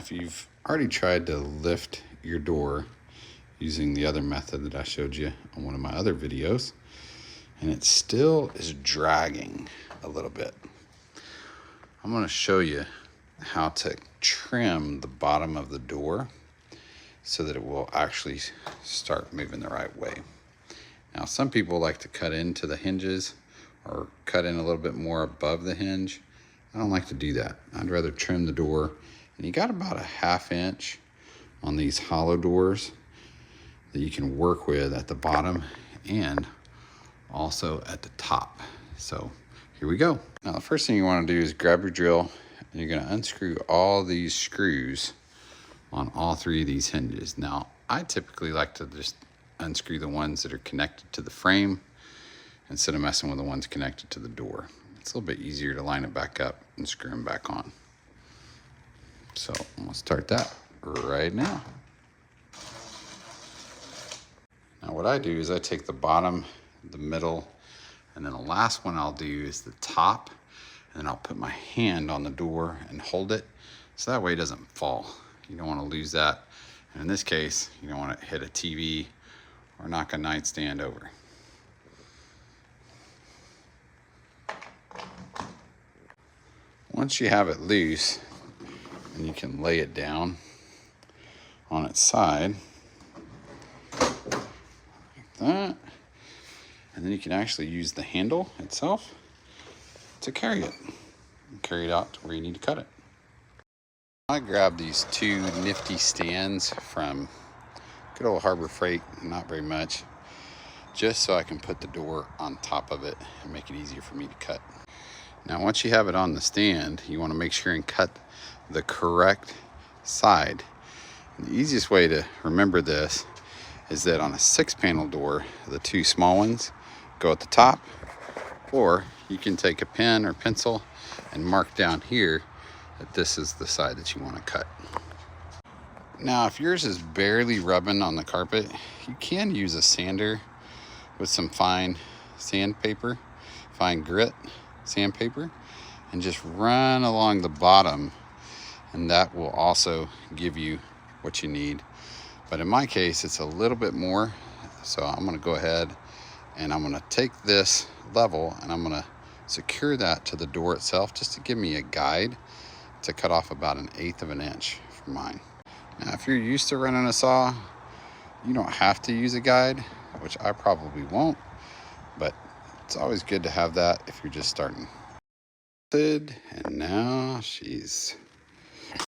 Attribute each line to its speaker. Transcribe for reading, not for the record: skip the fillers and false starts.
Speaker 1: if you've already tried to lift your door using the other method that I showed you on one of my other videos, and it still is dragging a little bit, I'm going to show you how to trim the bottom of the door so that it will actually start moving the right way. Now, some people like to cut into the hinges or cut in a little bit more above the hinge. I don't like to do that. I'd rather trim the door. And you got about a 1/2 inch on these hollow doors that you can work with at the bottom and also at the top. So here we go. Now, the first thing you want to do is grab your drill and you're going to unscrew all these screws on all 3 of these hinges. Now, I typically like to just unscrew the ones that are connected to the frame instead of messing with the ones connected to the door. It's a little bit easier to line it back up and screw them back on. So I'm gonna start that right now. Now what I do is I take the bottom, the middle, and then the last one I'll do is the top, and then I'll put my hand on the door and hold it so that way it doesn't fall. You don't want to lose that. And in this case, you don't want to hit a TV or knock a nightstand over. Once you have it loose, and you can lay it down on its side like that, and then you can actually use the handle itself to carry it and carry it out to where you need to cut it. I grabbed these 2 nifty stands from good old Harbor Freight, not very much, just so I can put the door on top of it and make it easier for me to cut. Now once you have it on the stand, you want to make sure and cut the correct side. And the easiest way to remember this is that on a 6-panel door, the 2 small ones go at the top, or you can take a pen or pencil and mark down here that this is the side that you want to cut. Now if yours is barely rubbing on the carpet, you can use a sander with some fine sandpaper, fine grit sandpaper, and just run along the bottom, and that will also give you what you need. But in my case, it's a little bit more, so I'm going to go ahead and I'm going to take this level and I'm going to secure that to the door itself just to give me a guide to cut off about 1/8 of an inch for mine. Now if you're used to running a saw, you don't have to use a guide, which I probably won't, but it's always good to have that if you're just starting. And now she's